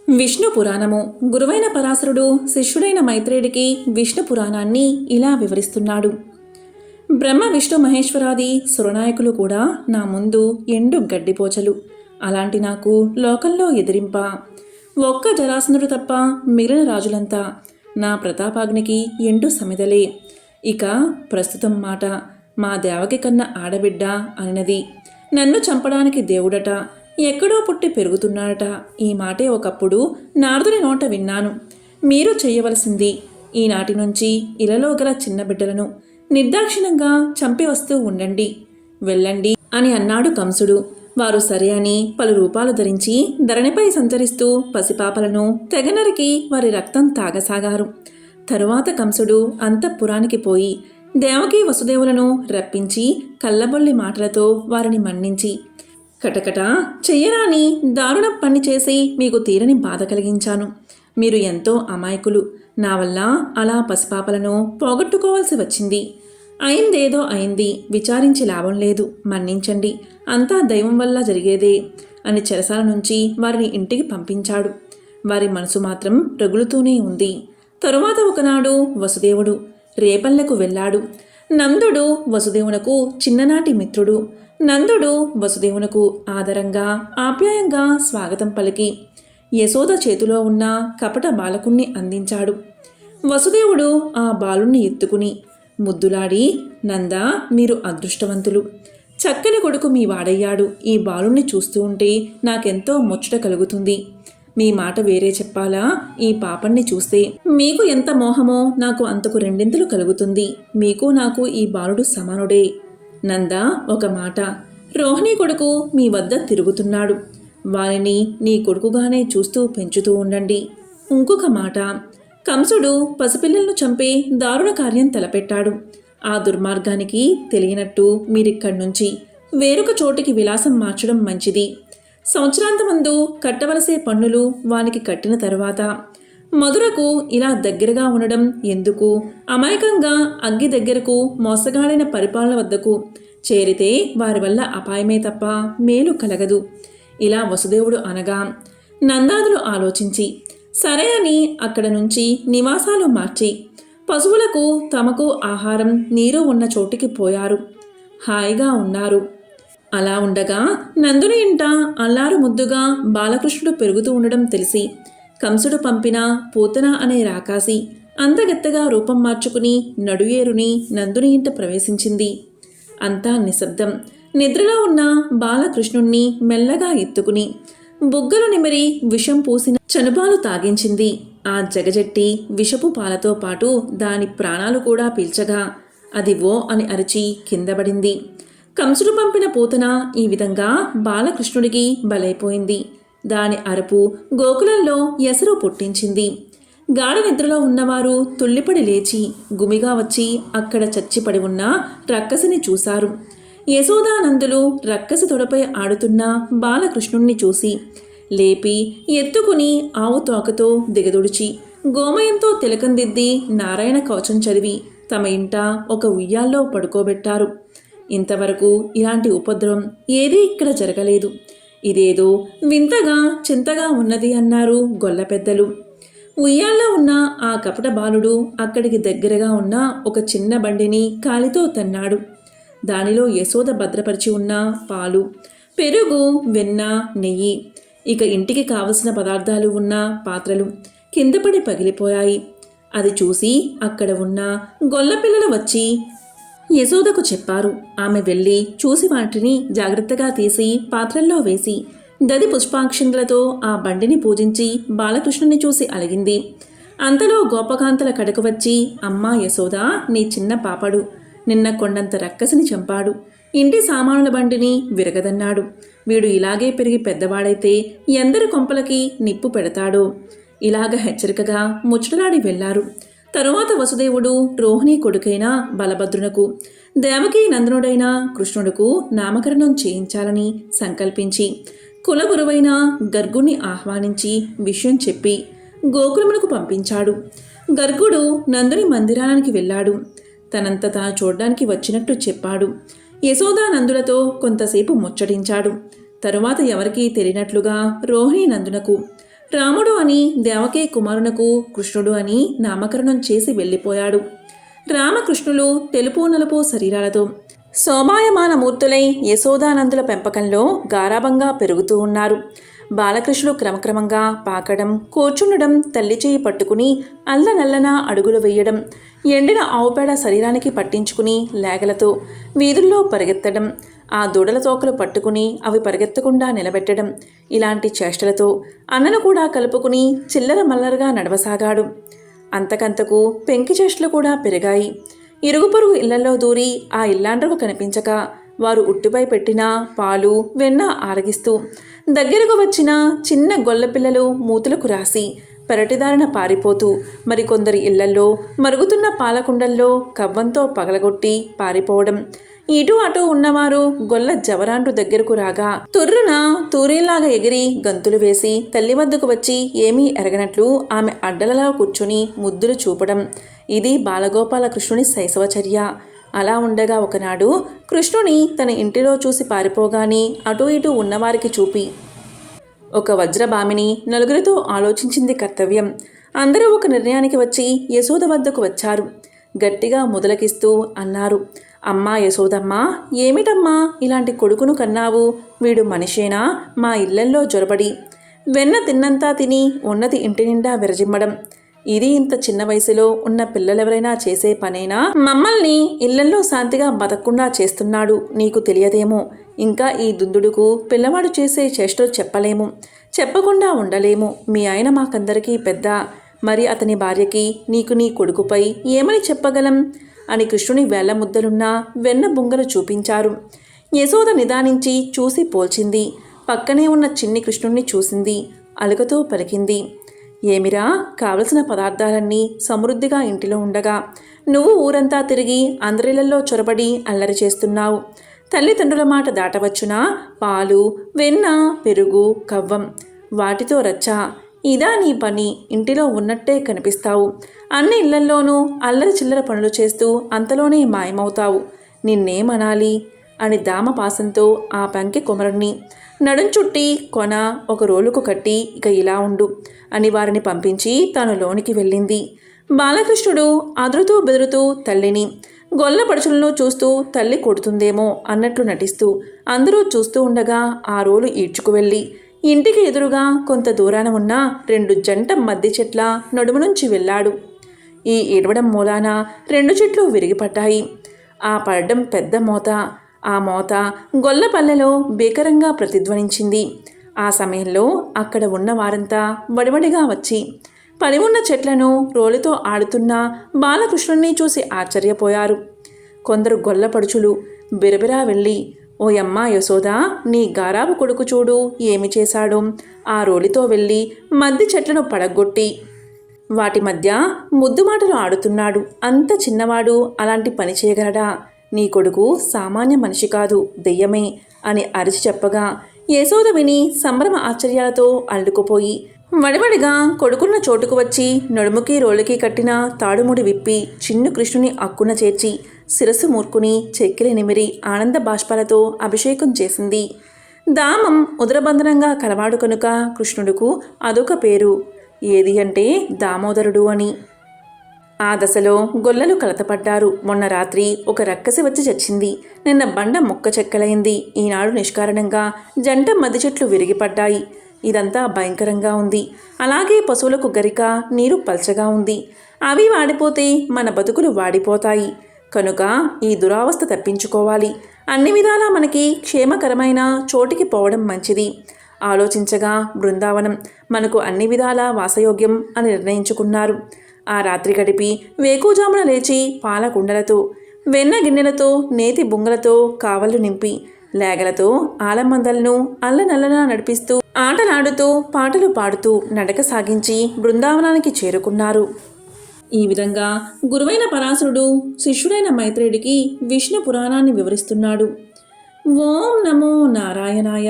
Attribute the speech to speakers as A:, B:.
A: విష్ణు పురాణము. గురువైన పరాశరుడు శిష్యుడైన మైత్రేయుడికి విష్ణు పురాణాన్ని ఇలా వివరిస్తున్నాడు. బ్రహ్మ విష్ణు మహేశ్వరాది సురనాయకులు కూడా నా ముందు ఎండు గడ్డిపోచలు. అలాంటి నాకు లోకంలో ఎదిరింప ఒక్క జరాసనుడు తప్ప మిగిలిన రాజులంతా నా ప్రతాపాగ్నికి ఎండు సమిదలే. ఇక ప్రస్తుతం మాట మా దేవకి కన్న ఆడబిడ్డ అనినది. నన్ను చంపడానికి దేవుడట, ఎక్కడో పుట్టి పెరుగుతున్నాడట. ఈ మాటే ఒకప్పుడు నారదుని నోట విన్నాను. మీరు చేయవలసింది ఈనాటి నుంచి ఇలలో గల చిన్న బిడ్డలను నిర్దాక్షిణ్యంగా చంపి వస్తూ ఉండండి, వెళ్ళండి అని అన్నాడు కంసుడు. వారు సరే అని పలు రూపాలు ధరించి ధరణిపై సంచరిస్తూ పసిపాపలను తెగనరికి వారి రక్తం తాగసాగారు. తరువాత కంసుడు అంతఃపురానికి పోయి దేవకీ వసుదేవులను రప్పించి కళ్ళబొల్లి మాటలతో వారిని మన్నించి, కటకట చెయ్యరాని దారుణ పని చేసి మీకు తీరని బాధ కలిగించాను. మీరు ఎంతో అమాయకులు. నా వల్ల అలా పసిపాపలను పోగొట్టుకోవాల్సి వచ్చింది. అయిందేదో అయింది, విచారించి లాభం లేదు, మన్నించండి, అంతా దైవం వల్ల జరిగేదే అని చెరసాల నుంచి వారిని ఇంటికి పంపించాడు. వారి మనసు మాత్రం రగులుతూనే ఉంది. తరువాత ఒకనాడు వసుదేవుడు రేపల్లెకు వెళ్ళాడు. నందుడు వసుదేవునకు చిన్ననాటి మిత్రుడు. నందుడు వసుదేవునకు ఆదరంగా ఆప్యాయంగా స్వాగతం పలికి యశోద చేతిలో ఉన్న కపట బాలకుణ్ణి అందించాడు. వసుదేవుడు ఆ బాలుణ్ణి ఎత్తుకుని ముద్దులాడి, నందా, మీరు అదృష్టవంతులు. చక్కని కొడుకు మీ వాడయ్యాడు. ఈ బాలుణ్ణి చూస్తూ ఉంటే నాకెంతో ముచ్చట కలుగుతుంది. మీ మాట వేరే చెప్పాలా? ఈ పాపణ్ణి చూస్తే మీకు ఎంత మోహమో నాకు అంతకు రెండింతలు కలుగుతుంది. మీకు నాకు ఈ బాలుడు సమానుడే. నందా, ఒక మాట, రోహిణి కొడుకు మీ వద్ద తిరుగుతున్నాడు. వారిని నీ కొడుకుగానే చూస్తూ పెంచుతూ ఉండండి. ఇంకొక మాట, కంసుడు పసిపిల్లలను చంపే దారుణ కార్యం తలపెట్టాడు. ఆ దుర్మార్గానికి తెలియనట్టు మీరిక్కడి నుంచి వేరొక చోటికి విలాసం మార్చడం మంచిది. సంవత్సరాంతమందు కట్టవలసే పన్నులు వానికి కట్టిన తరువాత మధురకు ఇలా దగ్గరగా ఉండడం ఎందుకు? అమాయకంగా అగ్గి దగ్గరకు మోసగాడైన పరిపాలన వద్దకు చేరితే వారి వల్ల అపాయమే తప్ప మేలు కలగదు. ఇలా వసుదేవుడు అనగా నందాదులు ఆలోచించి సరే అని అక్కడ నుంచి నివాసాలు మార్చి పశువులకు తమకు ఆహారం నీరు ఉన్న చోటికి పోయారు. హాయిగా ఉన్నారు. అలా ఉండగా నందుని ఇంట అల్లారు ముద్దుగా బాలకృష్ణుడు పెరుగుతూ ఉండడం తెలిసి కంసుడు పంపిన పూతన అనే రాకాసి అందగత్తగా రూపం మార్చుకుని నడుయేరుని నందుని ఇంట ప్రవేశించింది. అంతా నిశ్శబ్దం. నిద్రలో ఉన్న బాలకృష్ణుణ్ణి మెల్లగా ఎత్తుకుని బుగ్గలు నిమిరి విషం పూసిన చనుబాలు తాగించింది. ఆ జగజెట్టి విషపు పాలతో పాటు దాని ప్రాణాలు కూడా పీల్చగా అది ఓ అని అరిచి కిందపడింది. కంసుడు పంపిన పూతన ఈ విధంగా బాలకృష్ణుడికి బలైపోయింది. దాని అరుపు గోకులంలో ఎసరు పుట్టించింది. గాఢ నిద్రలో ఉన్నవారు తుళ్ళిపడి లేచి గుమిగా వచ్చి అక్కడ చచ్చిపడి ఉన్న రక్కసిని చూశారు. యశోదానందులు రక్కసి తొడపై ఆడుతున్న బాలకృష్ణుణ్ణి చూసి లేపి ఎత్తుకుని ఆవు తోకతో దిగదుడిచి గోమయంతో తిలకందిద్ది నారాయణ కవచం చదివి తమ ఇంట ఒక ఉయ్యాల్లో పడుకోబెట్టారు. ఇంతవరకు ఇలాంటి ఉపద్రవం ఏదీ ఇక్కడ జరగలేదు. ఇదేదో వింతగా చింతగా ఉన్నది అన్నారు గొల్ల పెద్దలు. ఉయ్యాల్లో ఉన్న ఆ కపట బాలుడు అక్కడికి దగ్గరగా ఉన్న ఒక చిన్న బండిని కాలితో తన్నాడు. దానిలో యశోద భద్రపరిచి ఉన్న పాలు, పెరుగు, వెన్న, నెయ్యి, ఇక ఇంటికి కావలసిన పదార్థాలు ఉన్న పాత్రలు కిందపడి పగిలిపోయాయి. అది చూసి అక్కడ ఉన్న గొల్లపిల్లలు వచ్చి యశోదకు చెప్పారు. ఆమె వెళ్ళి చూసి వాటిని జాగ్రత్తగా తీసి పాత్రల్లో వేసి దది పుష్పాక్షింతలతో ఆ బండిని పూజించి బాలకృష్ణుని చూసి అలిగింది. అంతలో గోపకాంతల కడకు వచ్చి, అమ్మా యశోద, నీ చిన్న పాపడు నిన్న కొండంత రక్కసిని చంపాడు. ఇంటి సామానుల బండిని విరగదన్నాడు. వీడు ఇలాగే పెరిగి పెద్దవాడైతే ఎందరి కొంపలకి నిప్పు పెడతాడో. ఇలాగ హెచ్చరికగా ముచ్చటలాడి వెళ్లారు. తరువాత వసుదేవుడు రోహిణి కొడుకైన బలభద్రునకు దేవకీ నందనుడైన కృష్ణుడుకు నామకరణం చేయించాలని సంకల్పించి కులగురువైన గర్గుని ఆహ్వానించి విషయం చెప్పి గోకులమునకు పంపించాడు. గర్గుడు నందుని మందిరానికి వెళ్ళాడు. తనంత తాను చూడ్డానికి వచ్చినట్టు చెప్పాడు. యశోదానందులతో కొంతసేపు ముచ్చటించాడు. తరువాత ఎవరికీ తెలియనట్లుగా రోహిణి నందునకు రాముడు అని దేవకీ కుమారునకు కృష్ణుడు అని నామకరణం చేసి వెళ్ళిపోయాడు. రామకృష్ణులు తెలుపు నలుపు శరీరాలతో శోభాయమాన మూర్తులై యశోదానందుల పెంపకంలో గారాబంగా పెరుగుతూ ఉన్నారు. బాలకృష్ణుడు క్రమక్రమంగా పాకడం, కూర్చుండడం, తల్లి చేయి పట్టుకుని అల్లనల్లన అడుగులు వేయడం, ఎండిన ఆవుపేడ శరీరానికి పట్టించుకుని లేగలతో వీధుల్లో పరిగెత్తడం, ఆ దూడల తోకలు పట్టుకుని అవి పరిగెత్తకుండా నిలబెట్టడం, ఇలాంటి చేష్టలతో అన్నను కూడా కలుపుకుని చిల్లర మల్లరగా నడవసాగాడు. అంతకంతకు పెంకి చేష్టలు కూడా పెరిగాయి. ఇరుగు పొరుగు ఇళ్లలో దూరి ఆ ఇల్లాండ్రకు కనిపించక వారు ఉట్టిపై పెట్టిన పాలు వెన్న ఆరగిస్తూ దగ్గరకు వచ్చిన చిన్న గొల్లపిల్లలు మూతులకు రాసి పెరటిదారిన పారిపోతూ మరికొందరి ఇళ్లల్లో మరుగుతున్న పాలకుండల్లో కవ్వంతో పగలగొట్టి పారిపోవడం, ఇటు అటు ఉన్నవారు గొల్ల జవరాండ్రు దగ్గరకు రాగా తుర్రున తూరీలాగా ఎగిరి గంతులు వేసి తల్లి వద్దకు వచ్చి ఏమీ ఎరగనట్లు ఆమె అడ్డలలో కూర్చుని ముద్దులు చూపడం, ఇది బాలగోపాలకృష్ణుని శైశవచర్య. అలా ఉండగా ఒకనాడు కృష్ణుని తన ఇంటిలో చూసి పారిపోగానే అటు ఇటు ఉన్నవారికి చూపి ఒక వజ్రభామిని నలుగురితో ఆలోచించింది కర్తవ్యం. అందరూ ఒక నిర్ణయానికి వచ్చి యశోద వద్దకు వచ్చారు. గట్టిగా మొదలకిస్తూ అన్నారు, అమ్మా యశోదమ్మా, ఏమిటమ్మా ఇలాంటి కొడుకును కన్నావు? వీడు మనిషేనా? మా ఇళ్లల్లో జొరబడి వెన్న తిన్నంతా తిని ఉన్నది ఇంటి నిండా విరజిమ్మడం, ఇది ఇంత చిన్న వయసులో ఉన్న పిల్లలెవరైనా చేసే పనేనా? మమ్మల్ని ఇళ్లల్లో శాంతిగా బతకకుండా చేస్తున్నాడు, నీకు తెలియదేమో. ఇంకా ఈ దుందుడుకు పిల్లవాడు చేసే చేష్టలు చెప్పలేము, చెప్పకుండా ఉండలేము. మీ ఆయన మాకందరికీ పెద్ద, మరి అతని భార్యకి నీకు నీ కొడుకుపై ఏమని చెప్పగలం అని కృష్ణుని వేళ్ల ముద్దలున్న వెన్న బుంగలు చూపించారు. యశోద నిదానించి చూసి పోల్చింది. పక్కనే ఉన్న చిన్ని కృష్ణుణ్ణి చూసింది. అలుకతో పలికింది, ఏమిరా, కావలసిన పదార్థాలన్నీ సమృద్ధిగా ఇంటిలో ఉండగా నువ్వు ఊరంతా తిరిగి అందరిళ్లలో చొరబడి అల్లరి చేస్తున్నావు. తల్లిదండ్రుల మాట దాటవచ్చునా? పాలు, వెన్న, పెరుగు, కవ్వం, వాటితో రచ్చ, ఇదా నీ పని? ఇంటిలో ఉన్నట్టే కనిపిస్తావు, అన్ని ఇళ్లల్లోనూ అల్లరి చిల్లర పనులు చేస్తూ అంతలోనే మాయమవుతావు, నిన్నేమనాలి అని దామపాసంతో ఆ పంకి కొమరుణ్ణి నడుం చుట్టి కొన ఒక రోలుకు కట్టి ఇక ఇలా ఉండు అని వారిని పంపించి తాను లోనికి వెళ్ళింది. బాలకృష్ణుడు అదురుతూ బెదురుతూ తల్లిని, గొల్ల పడుచులను చూస్తూ తల్లి కొడుతుందేమో అన్నట్లు నటిస్తూ అందరూ చూస్తూ ఉండగా ఆ రోలు ఈడ్చుకు వెళ్ళి ఇంటికి ఎదురుగా కొంత దూరాన ఉన్న 2 జంట మద్ది చెట్ల నడుము నుంచి వెళ్ళాడు. ఈ ఏడవడం మూలాన 2 చెట్లు విరిగిపడ్డాయి. ఆ పడడం పెద్ద మోత. ఆ మోత గొల్లపల్లెలో భీకరంగా ప్రతిధ్వనించింది. ఆ సమయంలో అక్కడ ఉన్న వారంతా వడివడిగా వచ్చి పడి ఉన్న చెట్లను రోలుతో ఆడుతున్న బాలకృష్ణుణ్ణి చూసి ఆశ్చర్యపోయారు. కొందరు గొల్లపడుచులు బిరబిరా వెళ్ళి, ఓయమ్మా యశోదా, నీ గారాబు కొడుకు చూడు ఏమి చేశాడు. ఆ రోలితో వెళ్ళి మద్ది చెట్లను పడగొట్టి వాటి మధ్య ముద్దు మాటలు ఆడుతున్నాడు. అంత చిన్నవాడు అలాంటి పని చేయగలడా? నీ కొడుకు సామాన్య మనిషి కాదు, దెయ్యమే అని అరిచి చెప్పగా యశోద విని సంభ్రమ ఆశ్చర్యాలతో అల్లుకుపోయి వడివడిగా కొడుకున్న చోటుకు వచ్చి నడుముకి రోళ్ళకి కట్టిన తాడుముడి విప్పి చిన్ను కృష్ణుని అక్కున చేర్చి శిరస్సు మూర్కుని చెక్కిలి నిమిరి ఆనంద బాష్పాలతో అభిషేకం చేసింది. దామం ఉదరబంధనంగా కలవాడు కనుక కృష్ణుడుకు అదొక పేరు. ఏది అంటే దామోదరుడు అని. ఆ దశలో గొల్లలు కలతపడ్డారు. మొన్న రాత్రి ఒక రక్కసి వచ్చి చచ్చింది. నిన్న బండ ముక్క చెక్కలైంది. ఈనాడు నిష్కారణంగా జంట మద్ది చెట్లు విరిగిపడ్డాయి. ఇదంతా భయంకరంగా ఉంది. అలాగే పశువులకు గరిక నీరు పల్చగా ఉంది. అవి వాడిపోతే మన బతుకులు వాడిపోతాయి. కనుక ఈ దురావస్థ తప్పించుకోవాలి. అన్ని విధాలా మనకి క్షేమకరమైన చోటికి పోవడం మంచిది. ఆలోచించగా బృందావనం మనకు అన్ని విధాలా వాసయోగ్యం అని నిర్ణయించుకున్నారు. ఆ రాత్రి గడిపి వేకుజామున లేచి పాల కుండలతో, వెన్న గిన్నెలతో, నేతి బుంగలతో కావళ్ళు నింపి లేగలతో ఆలమందలను అల్లనల్లనా నడిపిస్తూ ఆటలాడుతూ పాటలు పాడుతూ నడక సాగించి బృందావనానికి చేరుకున్నారు. ఈ విధంగా గురువైన పరాశరుడు శిష్యుడైన మైత్రేయుడికి విష్ణు పురాణాన్ని వివరిస్తున్నాడు. ఓం నమో నారాయణాయ.